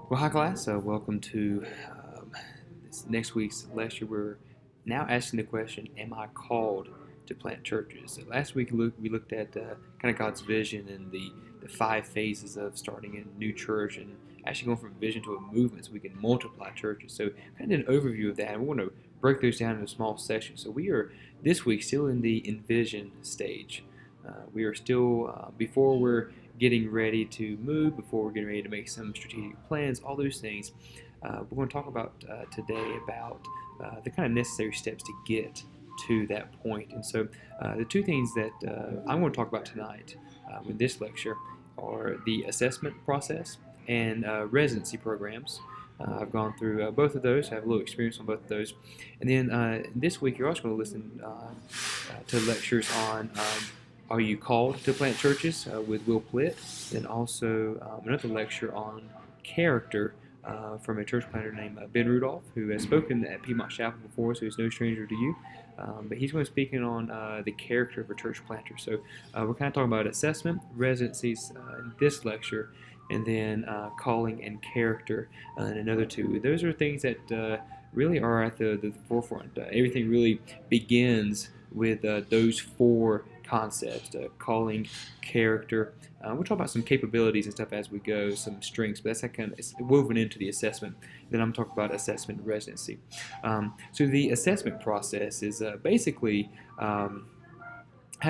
Well, hi class. Welcome to this next week's lecture. We're now asking the question, am I called to plant churches? So last week we looked at kind of God's vision and the five phases of starting a new church and actually going from a vision to a movement so we can multiply churches. So kind of an overview of that. And we want to break those down into small sections. So we are this week still in the Envision stage. We are still, before we're getting ready to move, before we're getting ready to make some strategic plans, all those things. We're going to talk about today about the kind of necessary steps to get to that point. And so the two things that I'm going to talk about tonight in this lecture are the assessment process and residency programs. I've gone through both of those. I have a little experience on both of those. And then this week, you're also going to listen to lectures on Are You Called to Plant Churches with Will Plitt, and also another lecture on character from a church planter named Ben Rudolph, who has spoken at Piedmont Chapel before, so he's no stranger to you. But he's going to be speaking on the character of a church planter. So we're kind of talking about assessment, residencies in this lecture, and then calling and character in another two. Those are things that really are at the forefront. Everything really begins with those four concepts: calling, character. We'll talk about some capabilities and stuff as we go, some strengths, but that's kind of it's woven into the assessment. Then I'm talking about assessment and residency. So the assessment process is basically how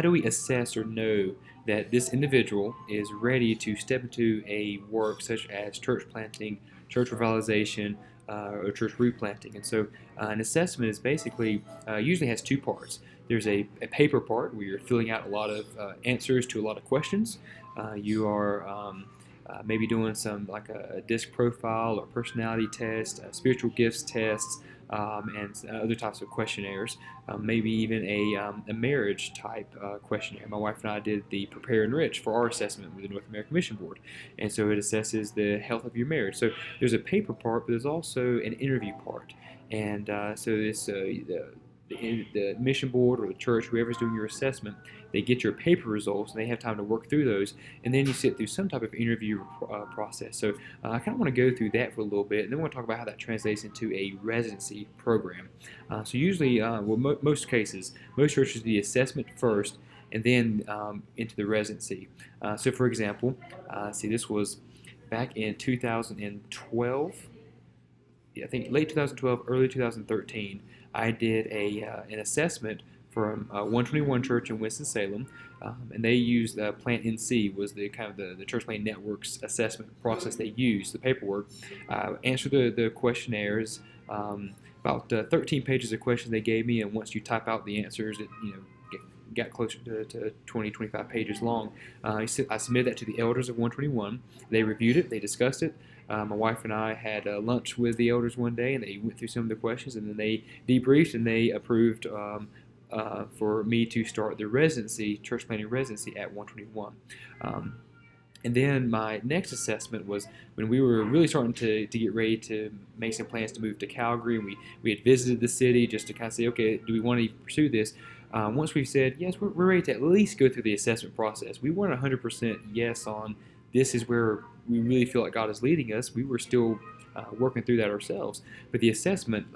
do we assess or know that this individual is ready to step into a work such as church planting, church revitalization, or church replanting? And so an assessment is basically usually has two parts. There's a paper part where you're filling out a lot of answers to a lot of questions. You are maybe doing some like a disc profile or personality test, spiritual gifts tests, and other types of questionnaires, maybe even a marriage type questionnaire. My wife and I did the Prepare and Enrich for our assessment with the North American Mission Board, and so it assesses the health of your marriage. So there's a paper part, but there's also an interview part, and so this the mission board or the church, whoever's doing your assessment, they get your paper results and they have time to work through those, and then you sit through some type of interview process. So I kind of want to go through that for a little bit, and then we'll talk about how that translates into a residency program. So usually, most cases, most churches do the assessment first, and then into the residency. So for example, see, this was back in 2012. I think late 2012, early 2013, I did an assessment from 121 Church in Winston-Salem, and they used Plant NC was the kind of the Church Plant Network's assessment process they used, the paperwork. Answered the questionnaires, about 13 pages of questions they gave me, and once you type out the answers, it got closer to 20, 25 pages long. I submitted that to the elders of 121. They reviewed it, they discussed it. My wife and I had lunch with the elders one day, and they went through some of the questions, and then they debriefed and they approved for me to start the residency, church planting residency at 121. And then my next assessment was when we were really starting to get ready to make some plans to move to Calgary, and we had visited the city just to kind of say, okay, do we want to pursue this? Once we said, yes, we're ready to at least go through the assessment process. We weren't 100% yes on this is where we really feel like God is leading us. We were still working through that ourselves. But the assessment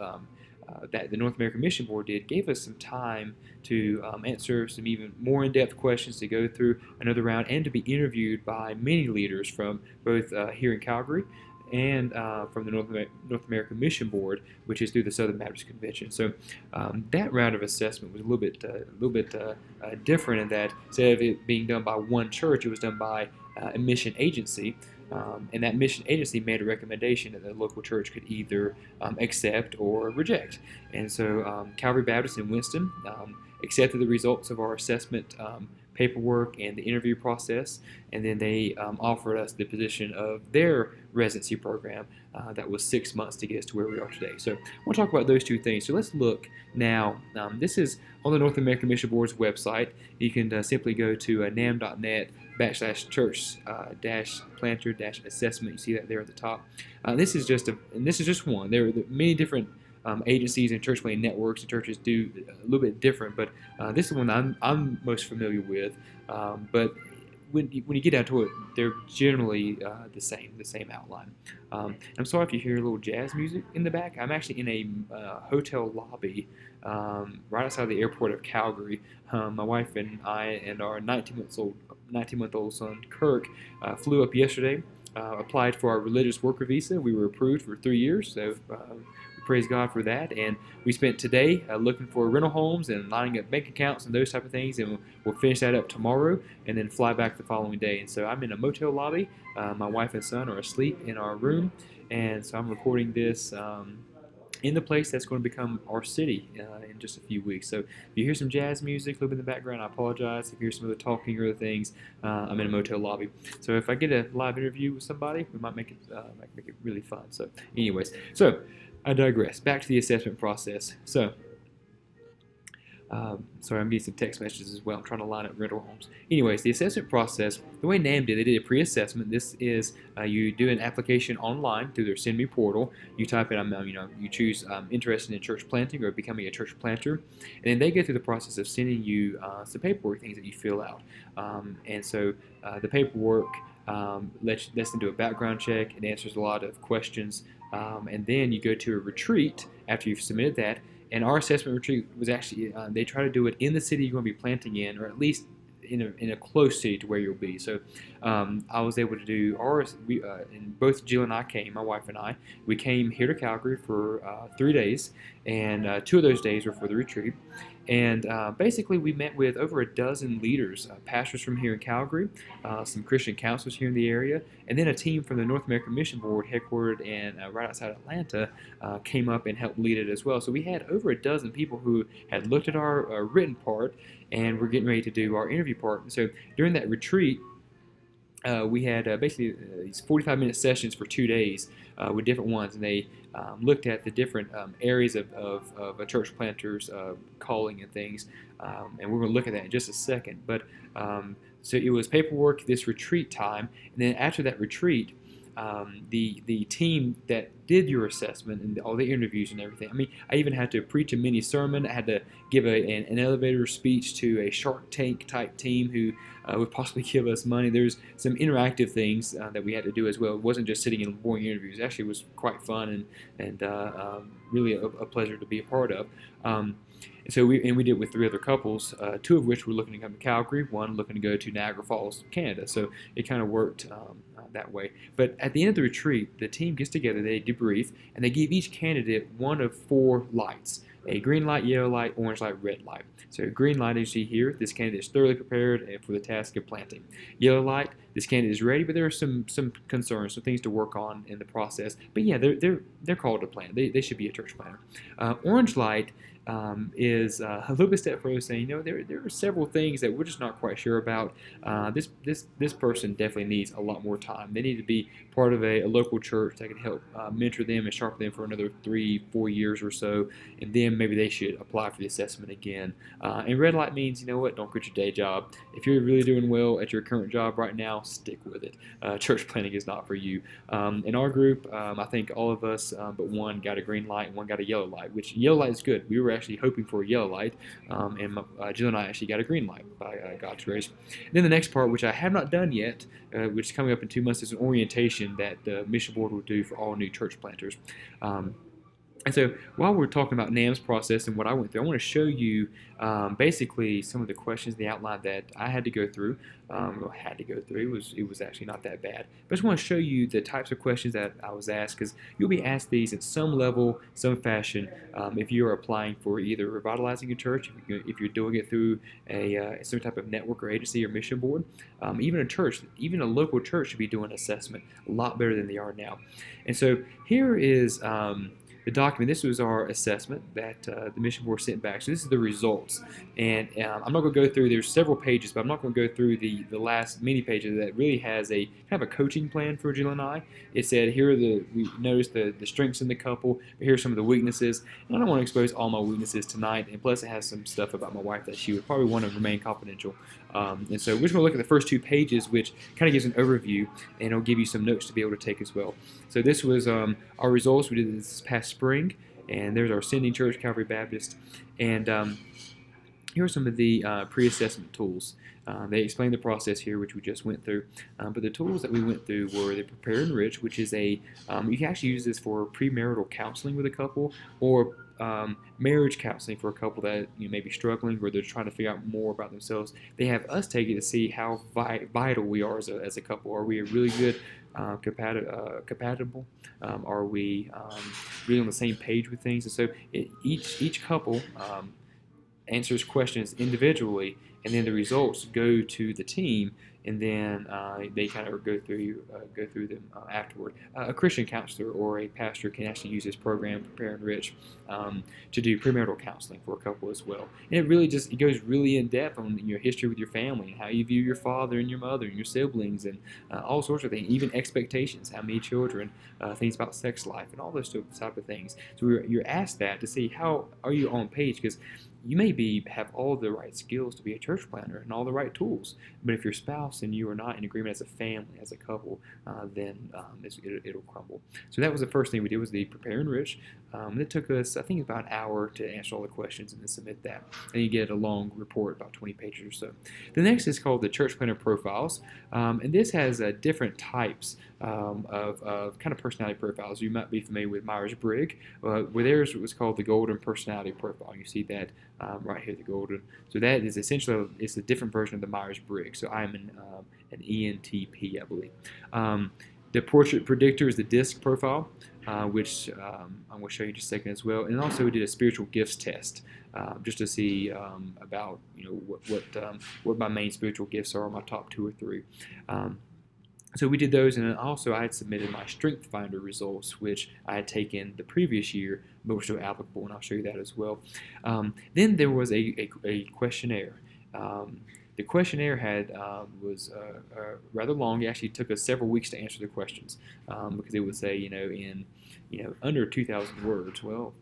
that the North American Mission Board did gave us some time to answer some even more in-depth questions, to go through another round, and to be interviewed by many leaders from both here in Calgary and from the North American Mission Board, which is through the Southern Baptist Convention. So that round of assessment was a little bit different in that instead of it being done by one church, it was done by a mission agency. And that mission agency made a recommendation that the local church could either accept or reject. And so Calvary Baptist in Winston accepted the results of our assessment paperwork and the interview process, and then they offered us the position of their residency program that was 6 months to get us to where we are today. So we'll talk about those two things. So let's look now. This is on the North American Mission Board's website. You can simply go to nam.net/church planter assessment. You see that there at the top. This is just one. There are many different agencies and church planting networks and churches do a little bit different, but this is one I'm most familiar with. But when you get down to it, they're generally the same outline. I'm sorry if you hear a little jazz music in the back. I'm actually in a hotel lobby right outside the airport of Calgary. My wife and I and our 19-month-old son Kirk flew up yesterday. Applied for our religious worker visa. We were approved for 3 years, so we praise God for that. And we spent today looking for rental homes and lining up bank accounts and those type of things. And we'll finish that up tomorrow and then fly back the following day. And so I'm in a motel lobby. My wife and son are asleep in our room, and so I'm recording this. In the place that's going to become our city in just a few weeks. So if you hear some jazz music a little bit in the background, I apologize. If you hear some other talking or other things, I'm in a motel lobby. So if I get a live interview with somebody, we might make it really fun. So anyways, so I digress. Back to the assessment process. So sorry, I'm getting some text messages as well. I'm trying to line up rental homes. Anyways, the assessment process, the way NAM did, they did a pre-assessment. This is you do an application online through their Send Me portal. You type in, you choose interested in church planting or becoming a church planter, and then they go through the process of sending you some paperwork, things that you fill out. And so the paperwork lets them do a background check. It answers a lot of questions, and then you go to a retreat after you've submitted that. And our assessment retreat was actually, they try to do it in the city you're going to be planting in, or at least in a close city to where you'll be. So I was able to do ours, and both Jill and I came, my wife and I, we came here to Calgary for 3 days, and 2 of those days were for the retreat. And basically, we met with over a dozen leaders, pastors from here in Calgary, some Christian counselors here in the area, and then a team from the North American Mission Board, headquartered in right outside Atlanta, came up and helped lead it as well. So we had over a dozen people who had looked at our written part, and we're getting ready to do our interview part. And so during that retreat, we had basically these 45-minute sessions for 2 days with different ones, and they looked at the different areas of a church planter's calling and things, and we're going to look at that in just a second. But so it was paperwork, this retreat time, and then after that retreat, the team that did your assessment and all the interviews and everything. I mean, I even had to preach a mini sermon. I had to give an elevator speech to a Shark Tank type team who would possibly give us money. There's some interactive things that we had to do as well. It wasn't just sitting in boring interviews. It actually was quite fun and really a pleasure to be a part of. So we did it with 3 other couples, 2 of which were looking to come to Calgary, 1 looking to go to Niagara Falls, Canada. So it kind of worked that way. But at the end of the retreat, the team gets together, they debrief, and they give each candidate 1 of 4 lights: a green light, yellow light, orange light, red light. So green light, as you see here, this candidate is thoroughly prepared for the task of planting. Yellow light, this candidate is ready, but there are some concerns, some things to work on in the process. But yeah, they're called to plant. They should be a church planter. Orange light is a little bit step further, saying, there are several things that we're just not quite sure about. This person definitely needs a lot more time. They need to be part of a local church that can help mentor them and sharpen them for another 3-4 years or so, and then maybe they should apply for the assessment again. And red light means, you know what, don't quit your day job. If you're really doing well at your current job right now, stick with it. Church planting is not for you. In our group, I think all of us but 1 got a green light and 1 got a yellow light, which yellow light is good. We were actually hoping for a yellow light, and Jill and I actually got a green light by God's grace. And then the next part, which I have not done yet, which is coming up in 2 months, is an orientation that the mission board will do for all new church planters. And so while we're talking about NAM's process and what I went through, I want to show you basically some of the questions, the outline that I had to go through. It was actually not that bad. But I just want to show you the types of questions that I was asked, because you'll be asked these at some level, some fashion, if you're applying for either revitalizing a church, if you're doing it through some type of network or agency or mission board. Even a church, even a local church should be doing assessment a lot better than they are now. And so here is the document. This was our assessment that the mission board sent back. So this is the results. And I'm not going to go through, there's several pages, but I'm not going to go through the last many pages that really has a kind of a coaching plan for Jill and I. It said, we noticed the strengths in the couple, but here are some of the weaknesses. And I don't want to expose all my weaknesses tonight. And plus it has some stuff about my wife that she would probably want to remain confidential. And so we're just going to look at the first 2 pages, which kind of gives an overview, and it'll give you some notes to be able to take as well. So this was our results. We did this past spring, and there's our sending church, Calvary Baptist. And here are some of the pre-assessment tools. They explain the process here, which we just went through. But the tools that we went through were the Prepare and Enrich, which is you can actually use this for premarital counseling with a couple, or marriage counseling for a couple that may be struggling, or they're trying to figure out more about themselves. They have us take it to see how vital we are as a couple. Are we a really good compatible? Are we really on the same page with things? And so each couple answers questions individually, and then the results go to the team, and then they kind of go through them afterward. A Christian counselor or a pastor can actually use this program, Prepare and Enrich, to do premarital counseling for a couple as well. And it goes really in depth on your history with your family and how you view your father and your mother and your siblings and all sorts of things, even expectations, how many children, things about sex life, and all those type of things. So you're asked that to see how are you on page, because you may have all the right skills to be a church planter and all the right tools, but if your spouse and you are not in agreement as a family, as a couple, then it'll crumble. So that was the first thing we did, was the Prepare and Enrich. It took us, I think, about an hour to answer all the questions and then submit that. And you get a long report, about 20 pages or so. The next is called the Church Planter Profiles, and this has different types of kind of personality profiles. You might be familiar with Myers-Briggs, where theirs was called the Golden Personality Profile. You see that right here, the golden. So that is essentially, it's a different version of the Myers-Briggs. So I'm an ENTP, I believe. The Portrait Predictor is the DISC profile, which I'm going to show you in just a second as well. And also we did a spiritual gifts test, just to see about what my main spiritual gifts are, my top 2 or 3. So we did those, and also I had submitted my Strength Finder results, which I had taken the previous year, but were still applicable, and I'll show you that as well. Then there was a questionnaire. The questionnaire was rather long. It actually took us several weeks to answer the questions, because it would say, in under 2,000 words. Well,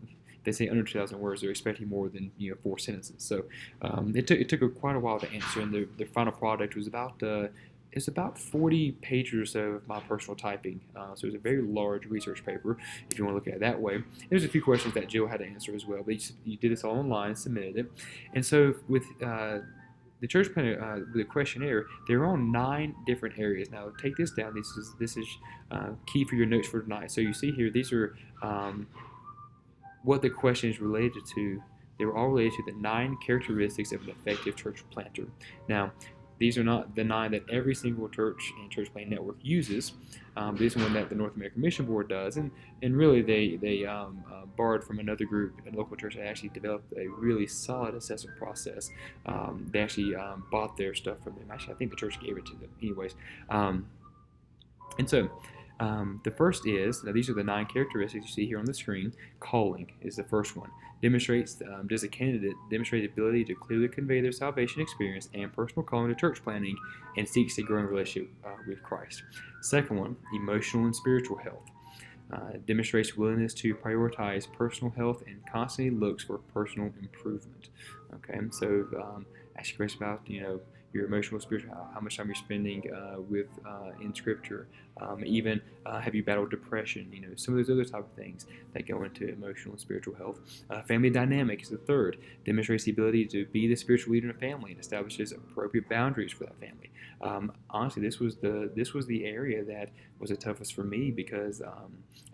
they say under 2,000 words, they're expecting more than 4 sentences. So it took quite a while to answer, and the final product was about 40 pages or so of my personal typing. So it was a very large research paper, if you want to look at it that way. There's a few questions that Jill had to answer as well, but you did this all online, submitted it. And so with the church planner, with the questionnaire, they're on 9 different areas. Now take this down. This is key for your notes for tonight. So you see here, these are what the question is related to. They were all related to the 9 characteristics of an effective church planter. Now, these are not the 9 that every single church and church planting network uses. These are one that the North American Mission Board does, and really they borrowed from another group, a local church that actually developed a really solid assessment process. They actually bought their stuff from them. Actually, I think the church gave it to them. Anyways, and so the first is, now these are the 9 characteristics you see here on the screen. Calling is the first one. Does a candidate demonstrate the ability to clearly convey their salvation experience and personal calling to church planting, and seeks a growing relationship with Christ? Second one, emotional and spiritual health. Demonstrates willingness to prioritize personal health and constantly looks for personal improvement. Okay, so ask your question about your emotional, spiritual, how much time you're spending in Scripture. Even have you battled depression? Some of those other type of things that go into emotional and spiritual health. Family dynamic is the third. Demonstrates the ability to be the spiritual leader in a family and establishes appropriate boundaries for that family. Honestly, this was the area that was the toughest for me, because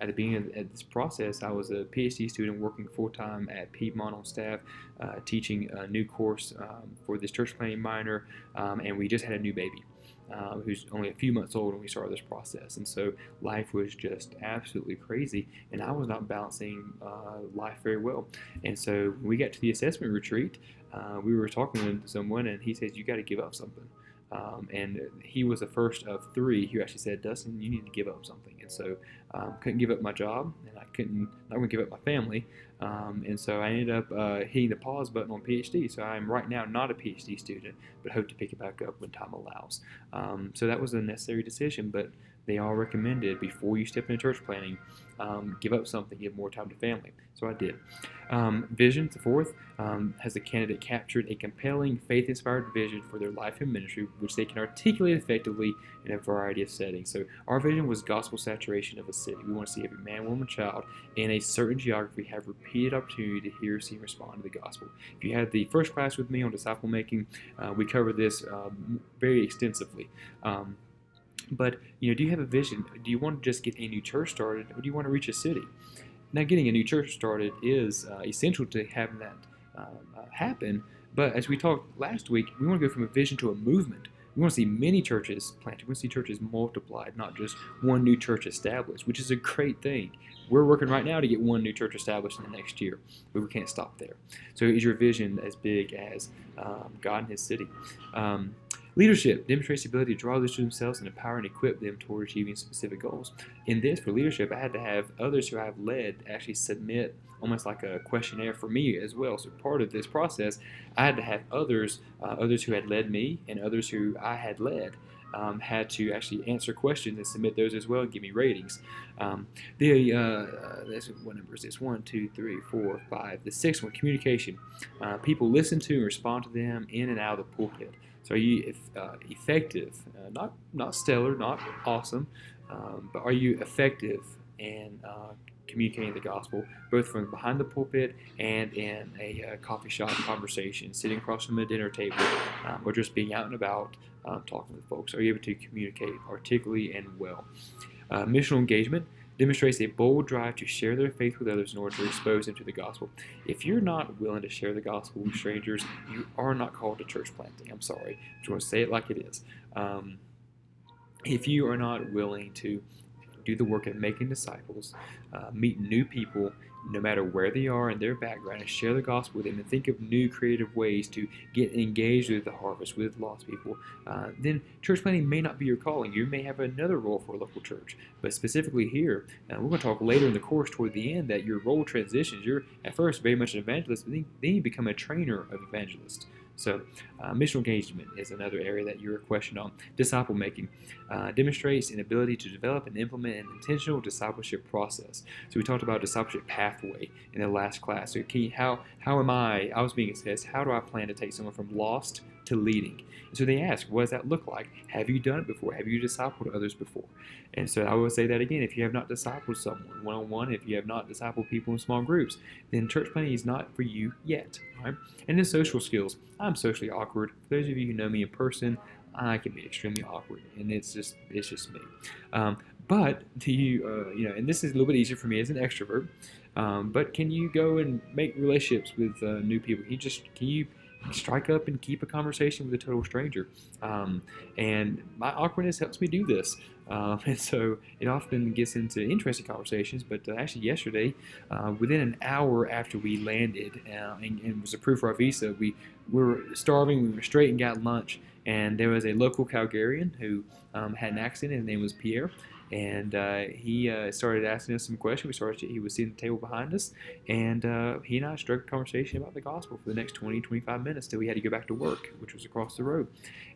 at the beginning of this process, I was a PhD student working full-time at Piedmont on staff, teaching a new course for this church planting minor, and we just had a new baby who's only a few months old when we started this process. And so life was just absolutely crazy, and I was not balancing life very well. And so when we got to the assessment retreat, we were talking to someone, and he says, you got to give up something. And he was the first of 3 who actually said, Dustin, you need to give up something. And so couldn't give up my job, and not going to give up my family. And so I ended up hitting the pause button on PhD. So I'm right now not a PhD student, but hope to pick it back up when time allows. So that was a necessary decision, but they all recommended before you step into church planning, give up something, give more time to family. So I did. Vision, the fourth, has the candidate captured a compelling, faith-inspired vision for their life and ministry, which they can articulate effectively in a variety of settings. So our vision was gospel saturation of a city. We want to see every man, woman, child in a certain geography have repeated opportunity to hear, see, and respond to the gospel. If you had the first class with me on disciple making, we covered this very extensively. But do you have a vision? Do you want to just get a new church started, or do you want to reach a city? Now, getting a new church started is essential to having that happen. But as we talked last week, we want to go from a vision to a movement. We want to see many churches planted. We want to see churches multiplied, not just one new church established, which is a great thing. We're working right now to get one new church established in the next year, but we can't stop there. So is your vision as big as God and His city? Leadership demonstrates the ability to draw others to themselves and empower and equip them toward achieving specific goals. In this, for leadership, I had to have others who I've led actually submit almost like a questionnaire for me as well. So part of this process, I had to have others who had led me and others who I had led. Had to actually answer questions and submit those as well and give me ratings. What number is this? 1, 2, 3, 4, 5. The sixth one, communication. People listen to and respond to them in and out of the pulpit. So are you effective? Not stellar, not awesome, but are you effective in communicating the gospel, both from behind the pulpit and in a coffee shop conversation, sitting across from a dinner table, or just being out and about talking with folks? Are you able to communicate articulately and well? Missional engagement demonstrates a bold drive to share their faith with others in order to expose them to the gospel. If you're not willing to share the gospel with strangers, you are not called to church planting. I'm sorry. I just want to say it like it is. If you are not willing to do the work of making disciples, meet new people, no matter where they are in their background, and share the gospel with them, and think of new creative ways to get engaged with the harvest, with lost people, then church planting may not be your calling. You may have another role for a local church. But specifically here, we're going to talk later in the course toward the end that your role transitions. You're at first very much an evangelist, but then you become a trainer of evangelists. So missional engagement is another area that you're questioned on. Disciple making demonstrates an ability to develop and implement an intentional discipleship process. So we talked about discipleship pathway in the last class. So how am I was being assessed, how do I plan to take someone from lost to leading? And so they ask, what does that look like? Have you done it before? Have you discipled others before? And so I will say that again, if you have not discipled someone one-on-one, if you have not discipled people in small groups, then church planting is not for you yet. Right? And then social skills. I'm socially awkward. For those of you who know me in person, I can be extremely awkward, and it's just me. But do you, and this is a little bit easier for me as an extrovert. But can you go and make relationships with new people? Can you strike up and keep a conversation with a total stranger? And my awkwardness helps me do this. And so it often gets into interesting conversations. But actually yesterday, within an hour after we landed and was approved for our visa, we were starving, we were straight and got lunch. And there was a local Calgarian who had an accent. His name was Pierre. And he started asking us some questions. He was sitting at the table behind us, and he and I struck a conversation about the gospel for the next 20, 25 minutes till we had to go back to work, which was across the road.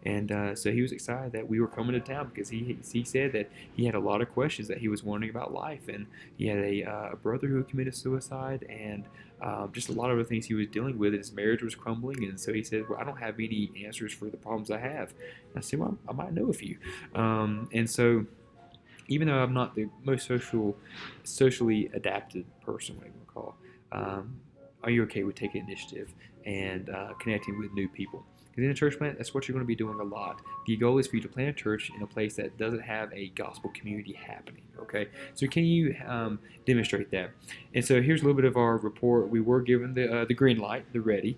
And so he was excited that we were coming to town because he said that he had a lot of questions that he was wondering about life, and he had a brother who committed suicide, and just a lot of other things he was dealing with. His marriage was crumbling, and so he said, well, I don't have any answers for the problems I have. And I said, well, I might know a few. And so even though I'm not the most socially adapted person, what I would call, are you okay with taking initiative and connecting with new people? Because in a church plant, that's what you're going to be doing a lot. The goal is for you to plant a church in a place that doesn't have a gospel community happening. Okay, so can you demonstrate that? And so here's a little bit of our report. We were given the green light, the ready.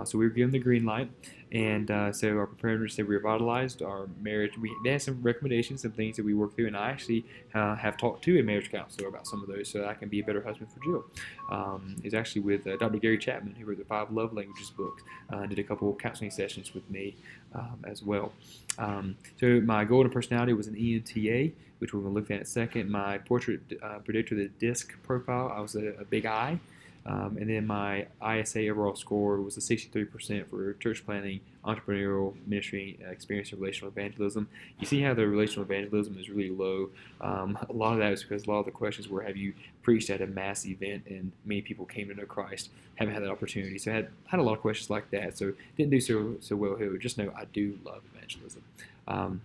So we were given the green light, and so our preparedness said we revitalized our marriage. They had some recommendations, some things that we worked through, and I actually have talked to a marriage counselor about some of those so that I can be a better husband for Jill. It's actually with Dr. Gary Chapman, who wrote the 5 Love Languages book, did a couple of counseling sessions with me as well. So my golden personality was an ENTA, which we're going to look at in a second. My portrait predictor, the DISC profile, I was a big I. And then my ISA overall score was a 63% for church planting, entrepreneurial ministry experience, and relational evangelism. You see how the relational evangelism is really low. A lot of that is because a lot of the questions were, have you preached at a mass event and many people came to know Christ? Haven't had that opportunity. So I had a lot of questions like that. So didn't do so well here. Just know I do love evangelism. Um,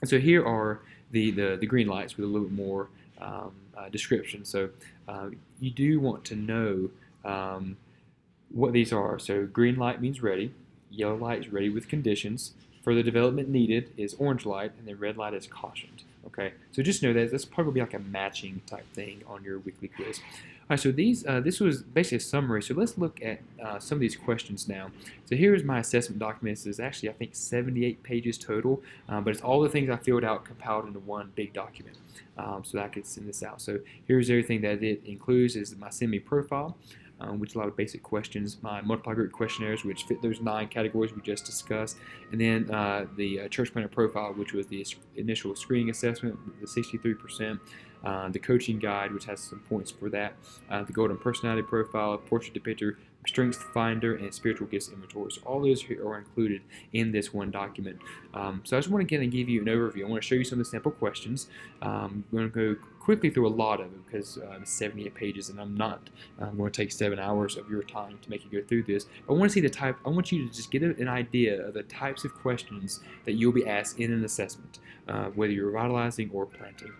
so here are the green lights with a little bit more description. So you do want to know what these are. So green light means ready, yellow light is ready with conditions, further development needed is orange light, and then red light is cautioned. Okay, so just know that that's probably like a matching type thing on your weekly quiz. All right, so this was basically a summary. So let's look at some of these questions now. So here's my assessment document. This is actually, I think, 78 pages total, but it's all the things I filled out compiled into one big document, so that I could send this out. So here's everything that it includes: is my send me profile, which is a lot of basic questions, my multiply group questionnaires, which fit those 9 categories we just discussed, and then the church planter profile, which was the initial screening assessment, the 63%, the coaching guide, which has some points for that, the golden personality profile, portrait depictor, strengths finder, and spiritual gifts inventory. So all those are included in this one document. So I just want to give you an overview. I want to show you some of the sample questions. I'm going to go quickly through a lot of it because it's 78 pages, and I'm not going to take 7 hours of your time to make you go through this. I want to see the type. I want you to just get an idea of the types of questions that you'll be asked in an assessment, whether you're revitalizing or planting.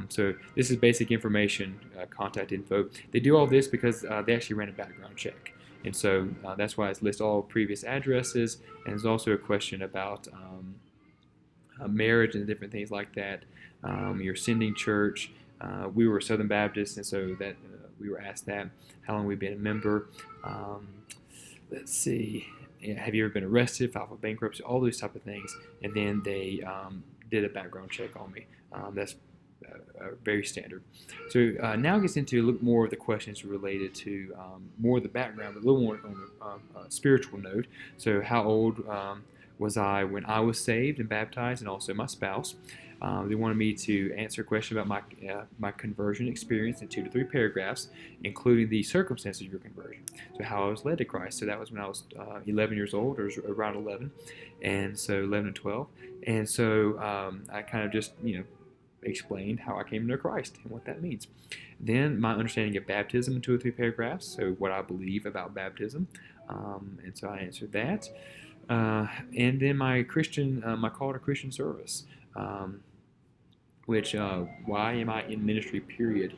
So this is basic information, contact info. They do all this because they actually ran a background check. And so that's why it's lists all previous addresses, and there's also a question about marriage and different things like that. Your sending church. We were Southern Baptist, and so that we were asked that. How long we've been a member. Let's see. Have you ever been arrested, filed for bankruptcy? All those type of things. And then they did a background check on me. That's very standard. So now it gets into a little more of the questions related to more of the background, but a little more on a spiritual note. So how old was I when I was saved and baptized, and also my spouse? They wanted me to answer a question about my conversion experience in 2 to 3 paragraphs, including the circumstances of your conversion. So how I was led to Christ. So that was when I was 11 years old, or around 11, and so 11 and 12. And so I kind of just explained how I came to know Christ and what that means. Then my understanding of baptism in 2 or 3 paragraphs, so what I believe about baptism, and so I answered that. And then my call to Christian service, which why am I in ministry, period.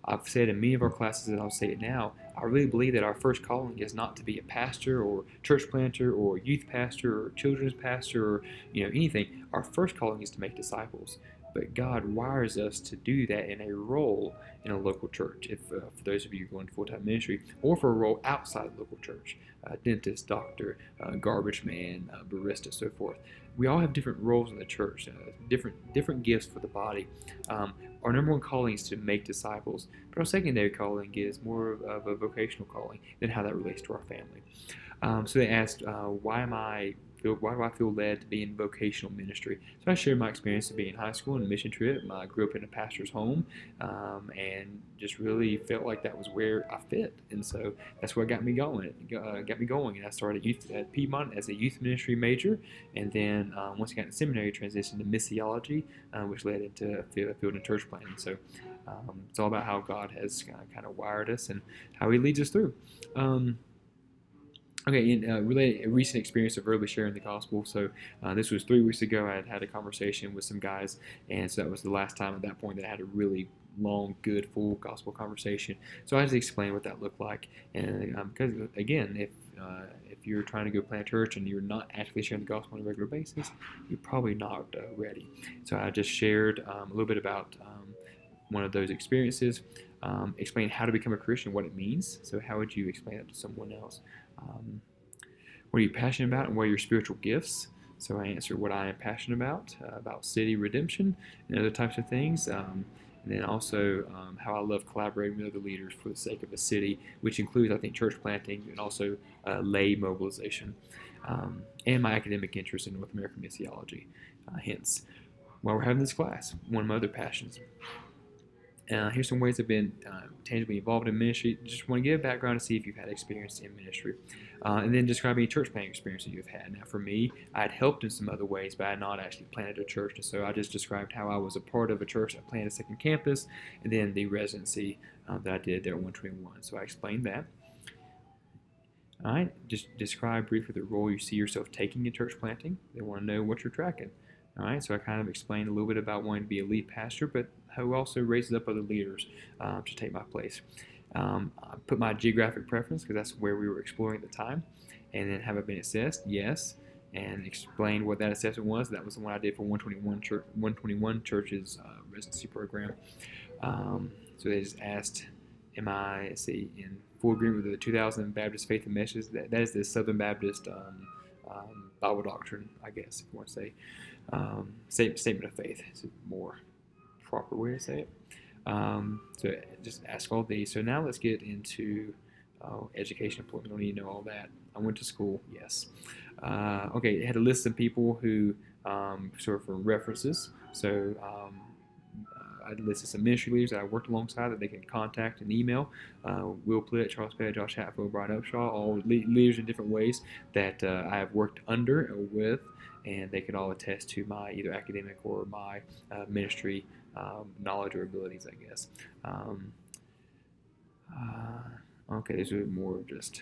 I've said in many of our classes, and I'll say it now, I really believe that our first calling is not to be a pastor or church planter or youth pastor or children's pastor or anything. Our first calling is to make disciples. But God wires us to do that in a role in a local church, if for those of you going to full-time ministry, or for a role outside the local church, dentist, doctor, garbage man, barista, so forth. We all have different roles in the church, different gifts for the body. Our number one calling is to make disciples, but our secondary calling is more of a vocational calling than how that relates to our family. So they asked, why do I feel led to be in vocational ministry? So I shared my experience of being in high school and a mission trip. I grew up in a pastor's home, and just really felt like that was where I fit. And so that's what got me going. And I started at Piedmont as a youth ministry major, and then once I got into seminary, transitioned to missiology, which led into a field in church planting. So it's all about how God has kind of wired us and how He leads us through. Okay, in a recent experience of verbally sharing the gospel. So this was 3 weeks ago. I had a conversation with some guys, and so that was the last time at that point that I had a really long, good, full gospel conversation. So I had to explain what that looked like, and because again, if you're trying to go plant a church and you're not actively sharing the gospel on a regular basis, you're probably not ready. So I just shared a little bit about one of those experiences, explain how to become a Christian, what it means. So how would you explain that to someone else? What are you passionate about, and what are your spiritual gifts? So I answered what I am passionate about city redemption and other types of things. And then also how I love collaborating with other leaders for the sake of the city, which includes, I think, church planting and also lay mobilization. And my academic interest in North American missiology. Hence, while we're having this class, one of my other passions. Here's some ways I've been tangibly involved in ministry. Just want to give a background to see if you've had experience in ministry. And then describe any church planting experience that you've had. Now, for me, I had helped in some other ways, but I had not actually planted a church. And so I just described how I was a part of a church. I planted a second campus, and then the residency that I did there at 121. So I explained that. All right, just describe briefly the role you see yourself taking in church planting. They want to know what you're tracking. All right, so I kind of explained a little bit about wanting to be a lead pastor, but who also raises up other leaders to take my place. I put my geographic preference because that's where we were exploring at the time, and then have I been assessed? Yes, and explained what that assessment was. That was the one I did for 121 Church's residency program. So they just asked, am I, let's see, in full agreement with the 2000 Baptist Faith and Message? That is the Southern Baptist Bible doctrine, I guess, if you want to say. Statement of faith is a more proper way to say it. So just ask all these. So now let's get into education employment. Don't need to know all that. I went to school, yes. Okay, it had a list of people who sort of for references. So I listed some ministry leaders that I worked alongside that they can contact and email. Will Plitt, Charles Pett, Josh Hatfield, Brian Upshaw, all leaders in different ways that I have worked under or with, and they can all attest to my either academic or my ministry knowledge or abilities, I guess. Okay, these are more of just...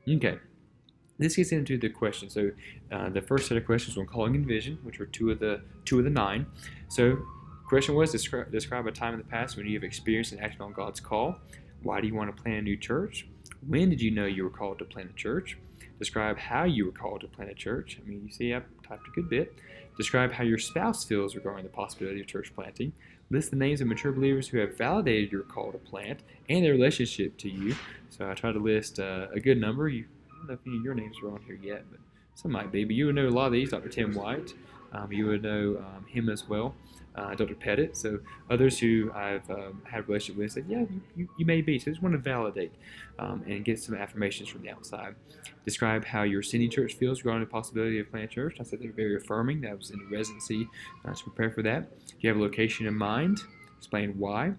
Okay, this gets into the questions. So the first set of questions were on calling and vision, which were two of the 9. So question was, describe a time in the past when you have experienced and acted on God's call. Why do you want to plant a new church? When did you know you were called to plant a church? Describe how you were called to plant a church. I mean, you see, I've typed a good bit. Describe how your spouse feels regarding the possibility of church planting. List the names of mature believers who have validated your call to plant and their relationship to you. So I tried to list a good number. I don't know if any of your names are on here yet, but some might be. But you would know a lot of these. Dr. Tim White. You would know him as well. Dr. Pettit. So others who I've had a relationship with said, yeah, you may be. So I just want to validate and get some affirmations from the outside. Describe how your sending church feels regarding the possibility of planting a church. I said they're very affirming. That was in the residency to prepare for that. If you have a location in mind, explain why.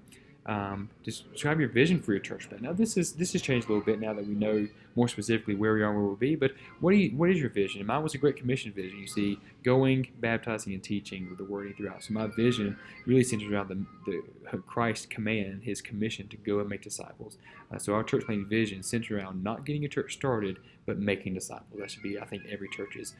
Describe your vision for your church plant. Now this has changed a little bit now that we know more specifically where we are and where we'll be. But what is your vision? Mine was a Great Commission vision. You see, going, baptizing, and teaching with the wording throughout. So my vision really centers around the Christ's command, His commission to go and make disciples. So our church planting vision centers around not getting a church started, but making disciples. That should be, I think, every church's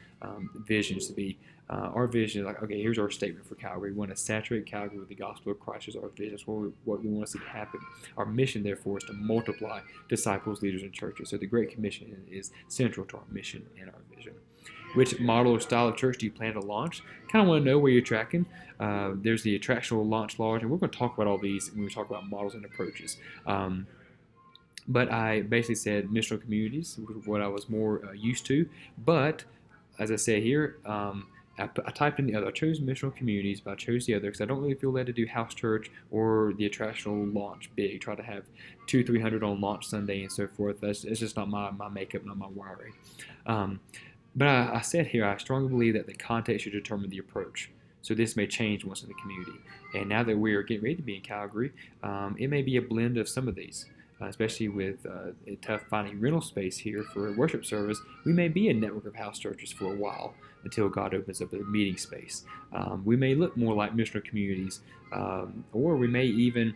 vision is to be. Our vision is like, okay, here's our statement for Calvary. We want to saturate Calvary with the gospel of Christ as our vision. That's what we want to see happen. Our mission, therefore, is to multiply disciples, leaders, and churches. So the Great Commission is central to our mission and our vision. Which model or style of church do you plan to launch? Kind of want to know where you're tracking. There's the attractional launch large, and we're going to talk about all these when we talk about models and approaches. But I basically said missional communities, which is what I was more used to. But as I say here, I typed in the other. I chose missional communities, but I chose the other because I don't really feel led to do house church or the attractional launch big. Try to have 200-300 on launch Sunday and so forth. It's just not my makeup, not my wiring. But I said here, I strongly believe that the context should determine the approach. So this may change once in the community. And now that we are getting ready to be in Calgary, it may be a blend of some of these. Especially with tough finding rental space here for a worship service, we may be a network of house churches for a while until God opens up a meeting space. We may look more like missional communities, or we may even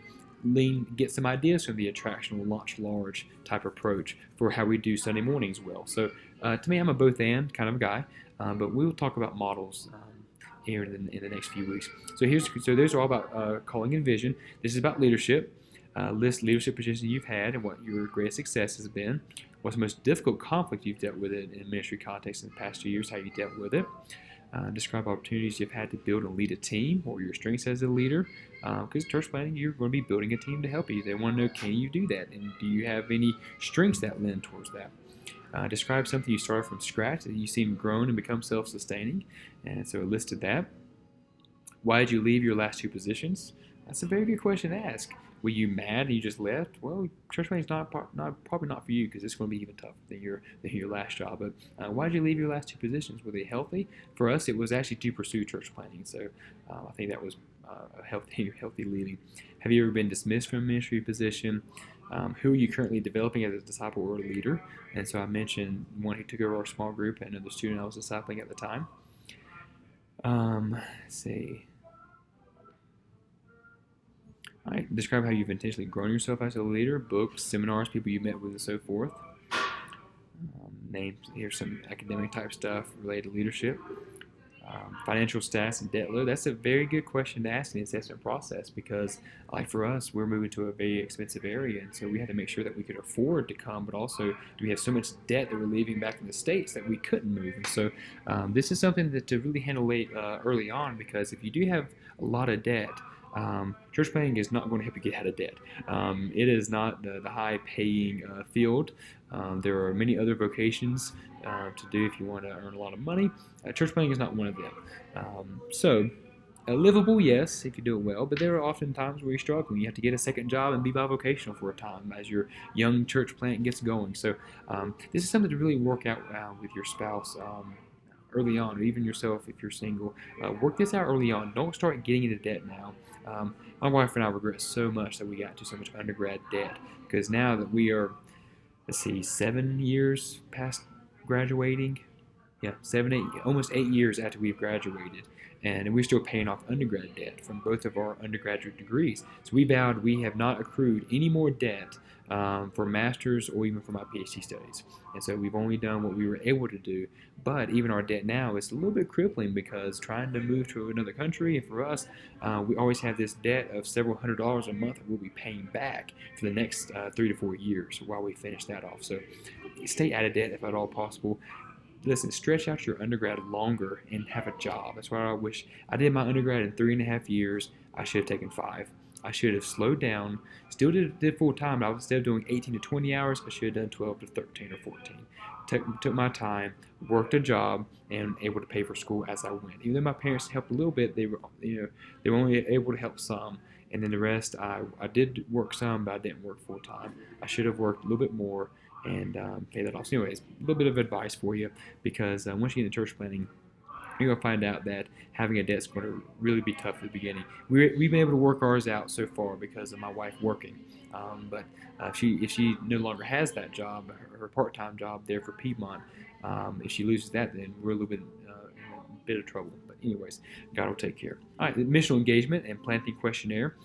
get some ideas from the attractional launch large type approach for how we do Sunday mornings well. So to me, I'm a both and kind of guy, but we will talk about models here in the next few weeks. So those are all about calling and vision. This is about leadership. List leadership positions you've had and what your greatest success has been. What's the most difficult conflict you've dealt with it in a ministry context in the past 2 years, how you dealt with it. Describe opportunities you've had to build and lead a team or your strengths as a leader. Because church planting, you're going to be building a team to help you. They want to know, can you do that? And do you have any strengths that lend towards that? Describe something you started from scratch that you seem grown and become self-sustaining. And so I listed that. Why did you leave your last 2 positions? That's a very good question to ask. Were you mad and you just left? Well, church planting is probably not for you because it's going to be even tougher than your last job. But why did you leave your last 2 positions? Were they healthy? For us, it was actually to pursue church planting. So I think that was healthy leading. Have you ever been dismissed from a ministry position? Who are you currently developing as a disciple or a leader? And so I mentioned one who took over our small group and another student I was discipling at the time. Let's see. All right, describe how you've intentionally grown yourself as a leader, books, seminars, people you met with, and so forth. Names, here's some academic type stuff related to leadership. Financial status and debt load. That's a very good question to ask in the assessment process because, like for us, we're moving to a very expensive area, and so we had to make sure that we could afford to come, but also do we have so much debt that we're leaving back in the States that we couldn't move. And so this is something that to really handle early on because if you do have a lot of debt, church planting is not going to help you get out of debt. It is not the high-paying field. There are many other vocations to do if you want to earn a lot of money. Church planting is not one of them. Livable, yes, if you do it well, but there are often times where you struggle. You have to get a second job and be bivocational for a time as your young church plant gets going. So this is something to really work out with your spouse early on, or even yourself if you're single. Work this out early on. Don't start getting into debt now. My wife and I regret so much that we got to so much undergrad debt because now that we are, let's see, 7 years past graduating, yeah, 7, 8, almost 8 years after we've graduated, and we're still paying off undergrad debt from both of our undergraduate degrees. So we vowed we have not accrued any more debt for master's or even for my PhD studies. And so we've only done what we were able to do. But even our debt now is a little bit crippling because trying to move to another country, and for us, we always have this debt of several $100s a month that we'll be paying back for the next 3 to 4 years while we finish that off. So stay out of debt if at all possible. Listen, stretch out your undergrad longer and have a job. That's why I wish I did my undergrad in 3.5 years. I should have taken 5. I should have slowed down, still did full time, but instead of doing 18 to 20 hours, I should have done 12 to 13 or 14. Took my time, worked a job, and able to pay for school as I went. Even though my parents helped a little bit, they were only able to help some, and then the rest I did work some, but I didn't work full time. I should have worked a little bit more and pay that off. So anyways, a little bit of advice for you because once you get into church planting, you're going to find out that having a debt is going to really be tough at the beginning. We've been able to work ours out so far because of my wife working. But if she no longer has that job, her part-time job there for Piedmont, if she loses that, then we're a little bit in a bit of trouble. But anyways, God will take care. All right, the missional engagement and planting questionnaire.